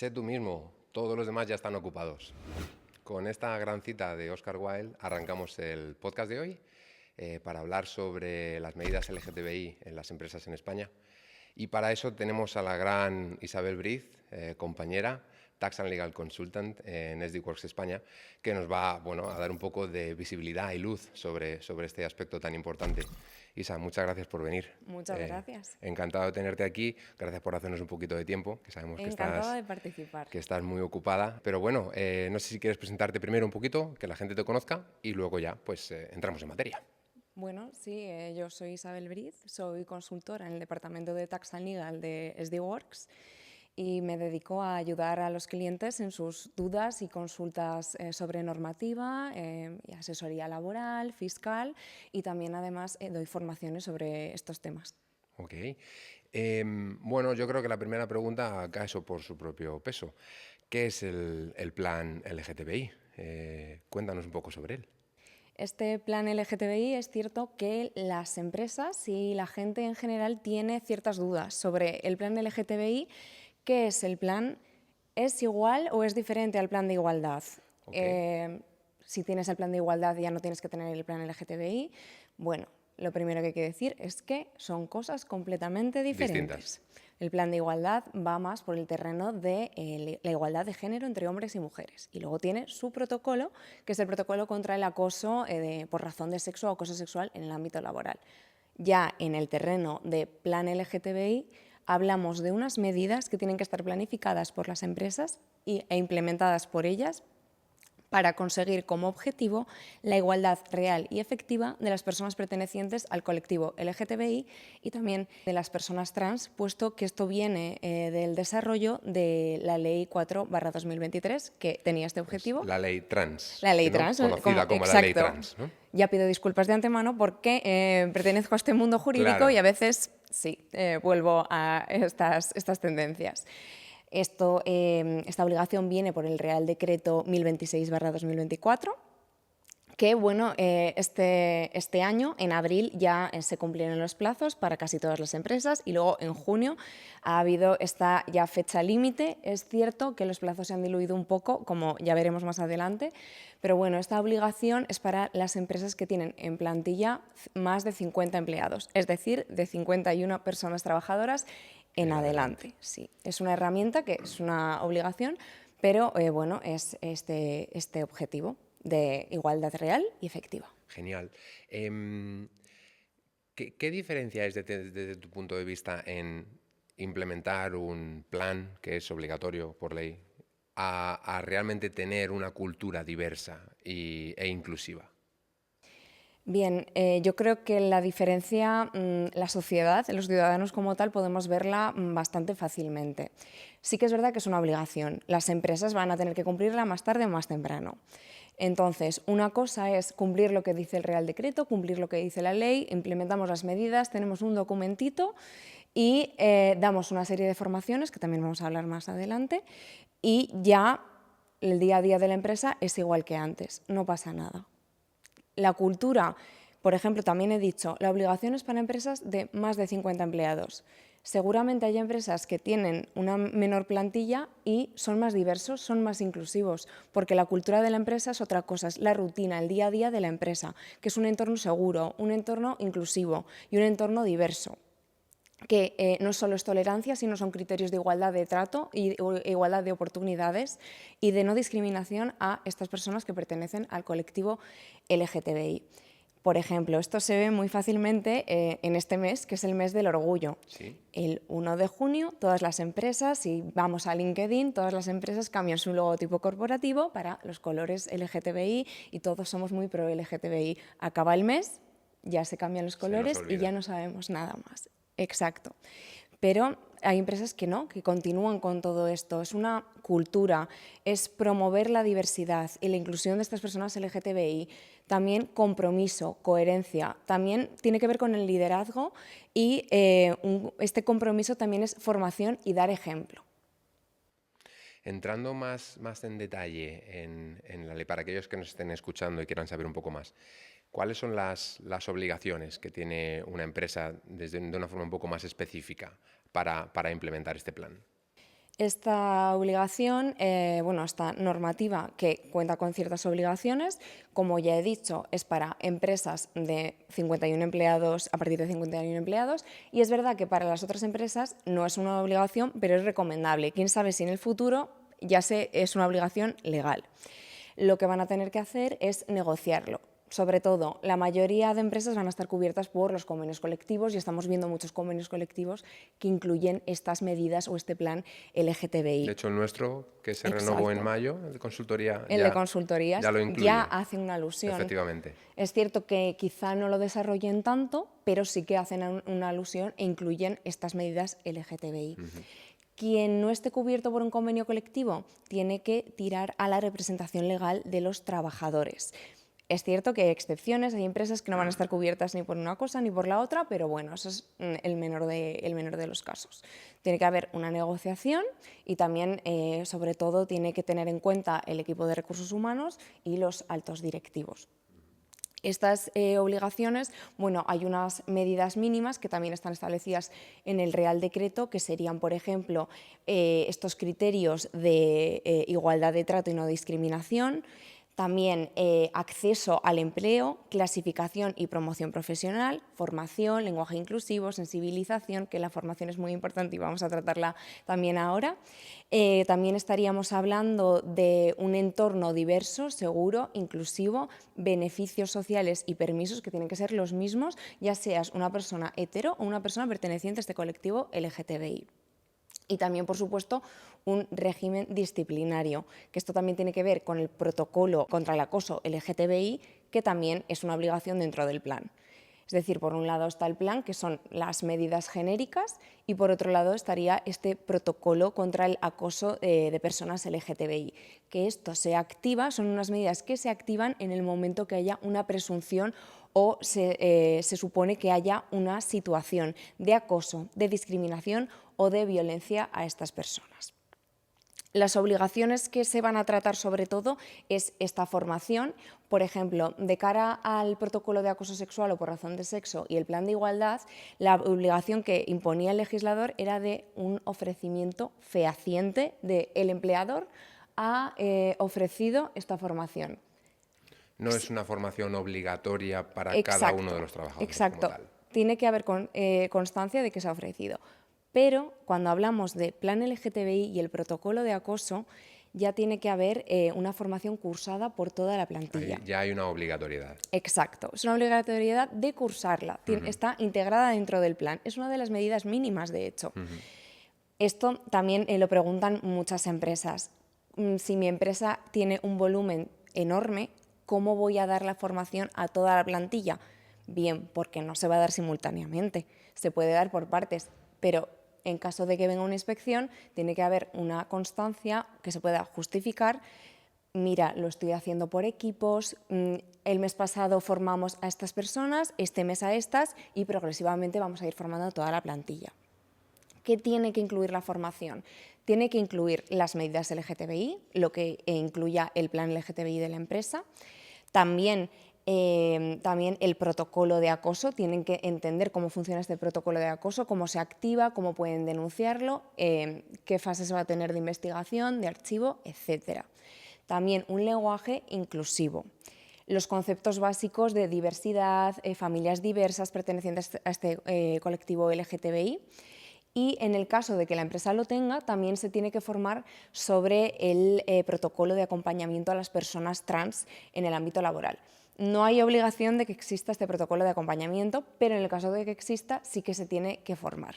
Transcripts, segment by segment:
Sé tú mismo, todos los demás ya están ocupados. Con esta gran cita de Oscar Wilde arrancamos el podcast de hoy para hablar sobre las medidas LGTBI en las empresas en España. Y para eso tenemos a la gran Isabel Briz, compañera, Tax and Legal Consultant en SD-Works España, que nos va a dar un poco de visibilidad y luz sobre este aspecto tan importante. Isa, muchas gracias por venir. Muchas gracias. Encantado de tenerte aquí. Gracias por hacernos un poquito de tiempo, que sabemos Encantada de participar. que estás muy ocupada. Pero bueno, no sé si quieres presentarte primero un poquito, que la gente te conozca, y luego ya pues entramos en materia. Bueno, sí, yo soy Isabel Briz, soy consultora en el departamento de Tax and Legal de SD-Works y me dedico a ayudar a los clientes en sus dudas y consultas sobre normativa, y asesoría laboral, fiscal, y también además doy formaciones sobre estos temas. Ok. Bueno, yo creo que la primera pregunta cae eso por su propio peso. ¿Qué es el plan LGTBI? Cuéntanos un poco sobre él. Este plan LGTBI es cierto que las empresas y la gente en general tiene ciertas dudas sobre el plan LGTBI. ¿Qué es el plan? ¿Es igual o es diferente al plan de igualdad? Okay. Si tienes el plan de igualdad ya no tienes que tener el plan LGTBI. Bueno, lo primero que hay que decir es que son cosas completamente diferentes. Distintas. El plan de igualdad va más por el terreno de la igualdad de género entre hombres y mujeres. Y luego tiene su protocolo, que es el protocolo contra el acoso por razón de sexo o acoso sexual en el ámbito laboral. Ya en el terreno de plan LGTBI hablamos de unas medidas que tienen que estar planificadas por las empresas e implementadas por ellas para conseguir como objetivo la igualdad real y efectiva de las personas pertenecientes al colectivo LGTBI y también de las personas trans, puesto que esto viene del desarrollo de la Ley 4/2023, que tenía este objetivo. La ley trans. La ley ¿no? trans, Conocida como la ley trans, ¿no? Ya pido disculpas de antemano porque pertenezco a este mundo jurídico, claro, y a veces sí, vuelvo a estas tendencias. Esta obligación viene por el Real Decreto 1026/2024, que bueno, este año, en abril, ya se cumplieron los plazos para casi todas las empresas y luego en junio ha habido esta ya fecha límite. Es cierto que los plazos se han diluido un poco, como ya veremos más adelante, pero bueno, esta obligación es para las empresas que tienen en plantilla más de 50 empleados, es decir, de 51 personas trabajadoras en adelante. Sí, es una herramienta que es una obligación, pero bueno, es este objetivo de igualdad real y efectiva. Genial. ¿Qué diferencia es desde tu punto de vista en implementar un plan que es obligatorio por ley a realmente tener una cultura diversa e inclusiva? Bien, yo creo que la diferencia, la sociedad, los ciudadanos como tal, podemos verla bastante fácilmente. Sí que es verdad que es una obligación. Las empresas van a tener que cumplirla más tarde o más temprano. Entonces, una cosa es cumplir lo que dice el Real Decreto, cumplir lo que dice la ley, implementamos las medidas, tenemos un documentito y damos una serie de formaciones, que también vamos a hablar más adelante, y ya el día a día de la empresa es igual que antes, no pasa nada. La cultura, por ejemplo, también he dicho, la obligación es para empresas de más de 50 empleados. Seguramente hay empresas que tienen una menor plantilla y son más diversos, son más inclusivos, porque la cultura de la empresa es otra cosa, es la rutina, el día a día de la empresa, que es un entorno seguro, un entorno inclusivo y un entorno diverso, que no solo es tolerancia, sino son criterios de igualdad de trato y igualdad de oportunidades y de no discriminación a estas personas que pertenecen al colectivo LGTBI. Por ejemplo, esto se ve muy fácilmente en este mes, que es el mes del orgullo. ¿Sí? El 1 de junio, todas las empresas, si vamos a LinkedIn, todas las empresas cambian su logotipo corporativo para los colores LGTBI y todos somos muy pro LGTBI. Acaba el mes, ya se cambian los colores y ya no sabemos nada más. Exacto. Pero hay empresas que no, que continúan con todo esto. Es una cultura, es promover la diversidad y la inclusión de estas personas LGTBI. También compromiso, coherencia. También tiene que ver con el liderazgo y este compromiso también es formación y dar ejemplo. Entrando más en detalle en la ley, para aquellos que nos estén escuchando y quieran saber un poco más, ¿cuáles son las obligaciones que tiene una empresa de una forma un poco más específica para implementar este plan? Esta obligación, esta normativa que cuenta con ciertas obligaciones, como ya he dicho, es para empresas de 51 empleados, a partir de 51 empleados, y es verdad que para las otras empresas no es una obligación, pero es recomendable. Quién sabe si en el futuro es una obligación legal. Lo que van a tener que hacer es negociarlo. Sobre todo, la mayoría de empresas van a estar cubiertas por los convenios colectivos y estamos viendo muchos convenios colectivos que incluyen estas medidas o este plan LGTBI. De hecho, el nuestro, que se Exacto. renovó en mayo, el de consultoría, el de consultorías ya lo incluye. Ya hace una alusión. Efectivamente. Es cierto que quizá no lo desarrollen tanto, pero sí que hacen una alusión e incluyen estas medidas LGTBI. Quien no esté cubierto por un convenio colectivo tiene que tirar a la representación legal de los trabajadores. Es cierto que hay excepciones, hay empresas que no van a estar cubiertas ni por una cosa ni por la otra, pero bueno, eso es el menor de los casos. Tiene que haber una negociación y también, sobre todo, tiene que tener en cuenta el equipo de recursos humanos y los altos directivos. Estas obligaciones, hay unas medidas mínimas que también están establecidas en el Real Decreto, que serían, por ejemplo, estos criterios de igualdad de trato y no discriminación. También acceso al empleo, clasificación y promoción profesional, formación, lenguaje inclusivo, sensibilización, que la formación es muy importante y vamos a tratarla también ahora. También estaríamos hablando de un entorno diverso, seguro, inclusivo, beneficios sociales y permisos que tienen que ser los mismos, ya seas una persona hetero o una persona perteneciente a este colectivo LGTBI. Y también, por supuesto, un régimen disciplinario, que esto también tiene que ver con el protocolo contra el acoso LGTBI, que también es una obligación dentro del plan. Es decir, por un lado está el plan, que son las medidas genéricas, y por otro lado estaría este protocolo contra el acoso de personas LGTBI, que esto se activa, son unas medidas que se activan en el momento que haya una presunción o se supone que haya una situación de acoso, de discriminación o de violencia a estas personas. Las obligaciones que se van a tratar sobre todo es esta formación, por ejemplo, de cara al protocolo de acoso sexual o por razón de sexo y el plan de igualdad, la obligación que imponía el legislador era de un ofrecimiento fehaciente del empleador ha ofrecido esta formación. No es una formación obligatoria para Exacto, cada uno de los trabajadores. Exacto, como tal. Tiene que haber constancia de que se ha ofrecido. Pero cuando hablamos de plan LGTBI y el protocolo de acoso, ya tiene que haber una formación cursada por toda la plantilla. Ahí ya hay una obligatoriedad. Exacto, es una obligatoriedad de cursarla, está integrada dentro del plan, es una de las medidas mínimas, de hecho. Esto también lo preguntan muchas empresas. Si mi empresa tiene un volumen enorme, ¿cómo voy a dar la formación a toda la plantilla? Bien, porque no se va a dar simultáneamente, se puede dar por partes, pero en caso de que venga una inspección, tiene que haber una constancia que se pueda justificar. Mira, lo estoy haciendo por equipos, el mes pasado formamos a estas personas, este mes a estas, y progresivamente vamos a ir formando a toda la plantilla. ¿Qué tiene que incluir la formación? Tiene que incluir las medidas LGTBI, lo que incluya el plan LGTBI de la empresa. También el protocolo de acoso, tienen que entender cómo funciona este protocolo de acoso, cómo se activa, cómo pueden denunciarlo, qué fases va a tener de investigación, de archivo, etc. También un lenguaje inclusivo. Los conceptos básicos de diversidad, familias diversas pertenecientes a este colectivo LGTBI. Y en el caso de que la empresa lo tenga, también se tiene que formar sobre el protocolo de acompañamiento a las personas trans en el ámbito laboral. No hay obligación de que exista este protocolo de acompañamiento, pero en el caso de que exista sí que se tiene que formar.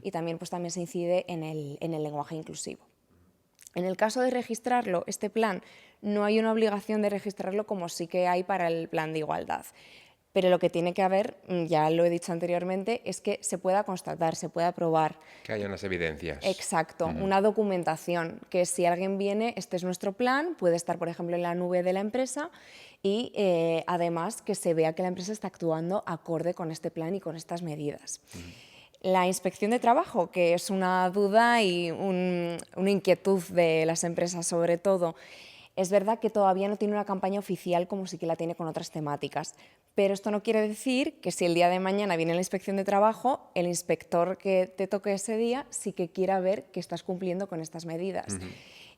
Y también se incide en el lenguaje inclusivo. En el caso de registrarlo, este plan, no hay una obligación de registrarlo como sí que hay para el plan de igualdad. Pero lo que tiene que haber, ya lo he dicho anteriormente, es que se pueda constatar, se pueda probar. Que haya unas evidencias. Exacto, una documentación, que si alguien viene, este es nuestro plan, puede estar, por ejemplo, en la nube de la empresa y además que se vea que la empresa está actuando acorde con este plan y con estas medidas. La inspección de trabajo, que es una duda y una inquietud de las empresas sobre todo. Es verdad que todavía no tiene una campaña oficial como sí que la tiene con otras temáticas, pero esto no quiere decir que si el día de mañana viene la inspección de trabajo, el inspector que te toque ese día sí que quiera ver que estás cumpliendo con estas medidas.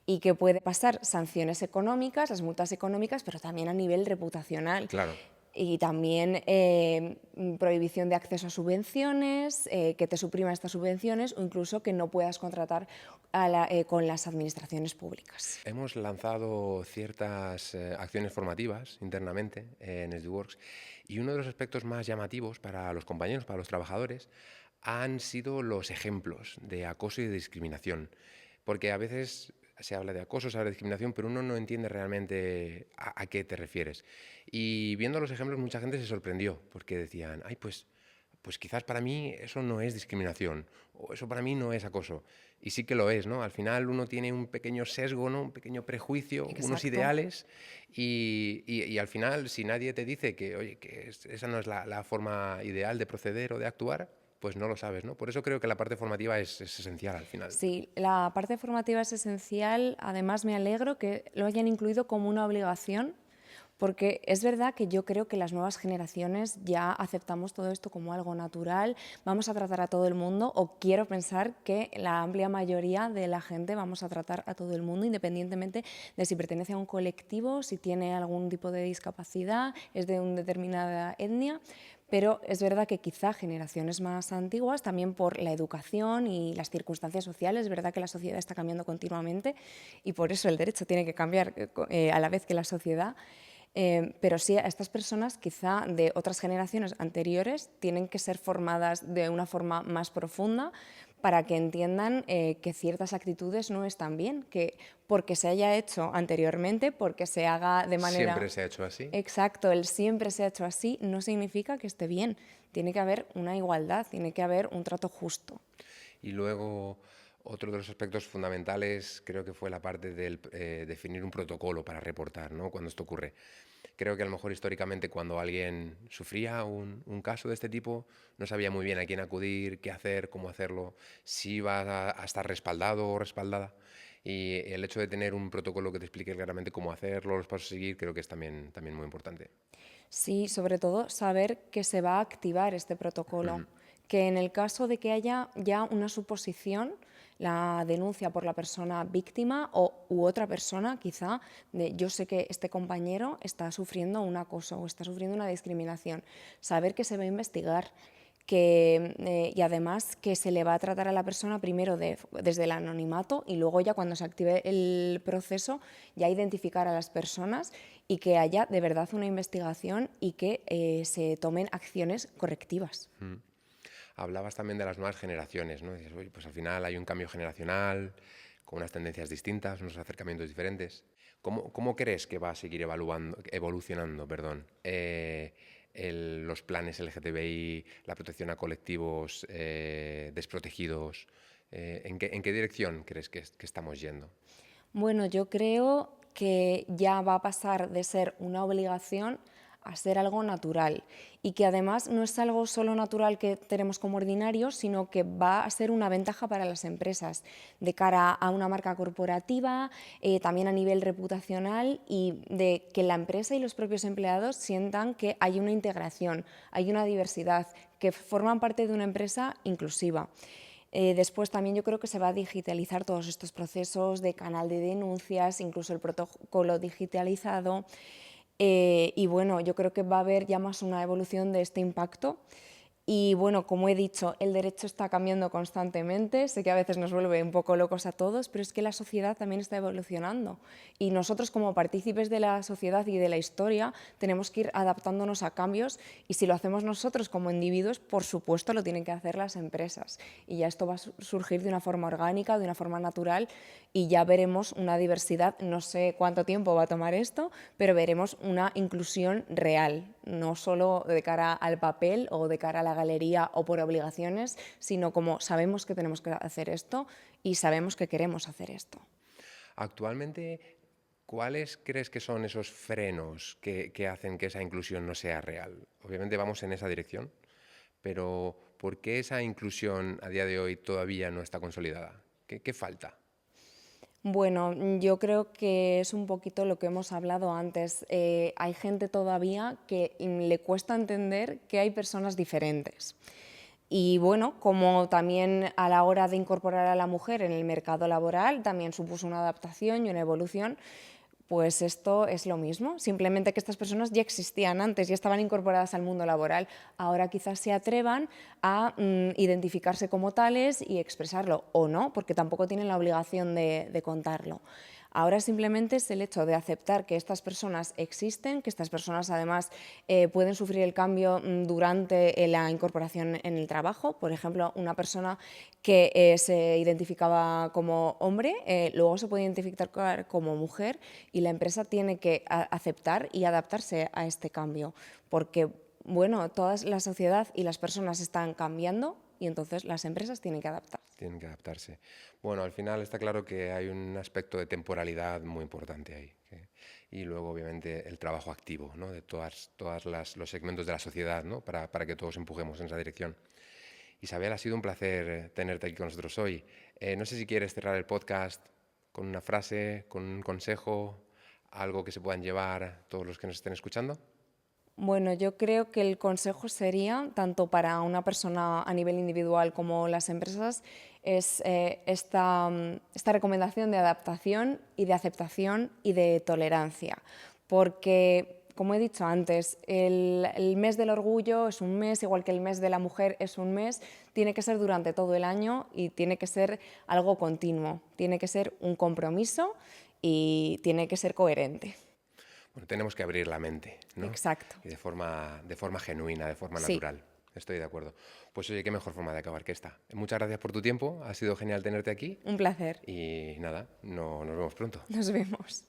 Y que puede pasar sanciones económicas, las multas económicas, pero también a nivel reputacional. Claro. Y también prohibición de acceso a subvenciones, que te supriman estas subvenciones o incluso que no puedas contratar con las administraciones públicas. Hemos lanzado ciertas acciones formativas internamente en SDWorks y uno de los aspectos más llamativos para los compañeros, para los trabajadores, han sido los ejemplos de acoso y de discriminación. Porque a veces se habla de acoso, se habla de discriminación, pero uno no entiende realmente a qué te refieres. Y viendo los ejemplos, mucha gente se sorprendió, porque decían, ay, pues quizás para mí eso no es discriminación, o eso para mí no es acoso. Y sí que lo es, ¿no? Al final uno tiene un pequeño sesgo, ¿no? Un pequeño prejuicio, Exacto. unos ideales, y al final, si nadie te dice que, oye, que esa no es la forma ideal de proceder o de actuar, pues no lo sabes, ¿no? Por eso creo que la parte formativa es esencial al final. Sí, la parte formativa es esencial. Además, me alegro que lo hayan incluido como una obligación, porque es verdad que yo creo que las nuevas generaciones ya aceptamos todo esto como algo natural, vamos a tratar a todo el mundo, o quiero pensar que la amplia mayoría de la gente vamos a tratar a todo el mundo, independientemente de si pertenece a un colectivo, si tiene algún tipo de discapacidad, es de una determinada etnia. Pero es verdad que quizá generaciones más antiguas, también por la educación y las circunstancias sociales, es verdad que la sociedad está cambiando continuamente y por eso el derecho tiene que cambiar a la vez que la sociedad. Pero sí, a estas personas quizá de otras generaciones anteriores tienen que ser formadas de una forma más profunda para que entiendan que ciertas actitudes no están bien, que porque se haya hecho anteriormente, porque se haga de manera... Siempre se ha hecho así. Exacto, el siempre se ha hecho así no significa que esté bien. Tiene que haber una igualdad, tiene que haber un trato justo. Y luego, otro de los aspectos fundamentales creo que fue la parte del definir un protocolo para reportar, ¿no? Cuando esto ocurre. Creo que a lo mejor históricamente cuando alguien sufría un caso de este tipo no sabía muy bien a quién acudir, qué hacer, cómo hacerlo, si iba a estar respaldado o respaldada. Y el hecho de tener un protocolo que te explique claramente cómo hacerlo, los pasos a seguir, creo que es también muy importante. Sí, sobre todo saber que se va a activar este protocolo, que en el caso de que haya ya una suposición, la denuncia por la persona víctima u otra persona, quizá, de yo sé que este compañero está sufriendo un acoso o está sufriendo una discriminación, saber que se va a investigar, y además que se le va a tratar a la persona primero desde el anonimato y luego ya cuando se active el proceso ya identificar a las personas y que haya de verdad una investigación y que se tomen acciones correctivas. Hablabas también de las nuevas generaciones, ¿no? Dices, oye, pues al final hay un cambio generacional, con unas tendencias distintas, unos acercamientos diferentes. ¿Cómo crees que va a seguir evolucionando, los planes LGTBI, la protección a colectivos desprotegidos? ¿En qué dirección crees que estamos yendo? Bueno, yo creo que ya va a pasar de ser una obligación a ser algo natural y que además no es algo solo natural que tenemos como ordinario, sino que va a ser una ventaja para las empresas de cara a una marca corporativa, también a nivel reputacional y de que la empresa y los propios empleados sientan que hay una integración, hay una diversidad, que forman parte de una empresa inclusiva. Después también yo creo que se va a digitalizar todos estos procesos de canal de denuncias, incluso el protocolo digitalizado. Y bueno, yo creo que va a haber ya más una evolución de este impacto. Y bueno, como he dicho, el derecho está cambiando constantemente, sé que a veces nos vuelve un poco locos a todos, pero es que la sociedad también está evolucionando y nosotros como partícipes de la sociedad y de la historia tenemos que ir adaptándonos a cambios y si lo hacemos nosotros como individuos, por supuesto lo tienen que hacer las empresas y ya esto va a surgir de una forma orgánica, de una forma natural y ya veremos una diversidad, no sé cuánto tiempo va a tomar esto, pero veremos una inclusión real, no solo de cara al papel o de cara a la galería o por obligaciones, sino como sabemos que tenemos que hacer esto y sabemos que queremos hacer esto. Actualmente, ¿cuáles crees que son esos frenos que hacen que esa inclusión no sea real? Obviamente vamos en esa dirección, pero ¿por qué esa inclusión a día de hoy todavía no está consolidada? ¿Qué falta? Bueno, yo creo que es un poquito lo que hemos hablado antes. Hay gente todavía que le cuesta entender que hay personas diferentes. Y bueno, como también a la hora de incorporar a la mujer en el mercado laboral, también supuso una adaptación y una evolución, pues esto es lo mismo, simplemente que estas personas ya existían antes, ya estaban incorporadas al mundo laboral. Ahora quizás se atrevan a identificarse como tales y expresarlo, o no, porque tampoco tienen la obligación de contarlo. Ahora simplemente es el hecho de aceptar que estas personas existen, que estas personas además pueden sufrir el cambio durante la incorporación en el trabajo. Por ejemplo, una persona que se identificaba como hombre, luego se puede identificar como mujer y la empresa tiene que aceptar y adaptarse a este cambio, porque bueno, toda la sociedad y las personas están cambiando y entonces las empresas tienen que adaptarse. Tienen que adaptarse. Bueno, al final está claro que hay un aspecto de temporalidad muy importante ahí. Y luego, obviamente, el trabajo activo, ¿no? De todos los segmentos de la sociedad, ¿no? Para que todos empujemos en esa dirección. Isabel, ha sido un placer tenerte aquí con nosotros hoy. No sé si quieres cerrar el podcast con una frase, con un consejo, algo que se puedan llevar todos los que nos estén escuchando. Bueno, yo creo que el consejo sería, tanto para una persona a nivel individual como las empresas, es esta recomendación de adaptación y de aceptación y de tolerancia. Porque, como he dicho antes, el mes del orgullo es un mes, igual que el mes de la mujer es un mes, tiene que ser durante todo el año y tiene que ser algo continuo, tiene que ser un compromiso y tiene que ser coherente. Bueno, tenemos que abrir la mente, ¿no? Exacto. Y de forma genuina, de forma Sí. natural. Estoy de acuerdo. Pues oye, qué mejor forma de acabar que esta. Muchas gracias por tu tiempo, ha sido genial tenerte aquí Un placer. y nada, nos vemos pronto. Nos vemos.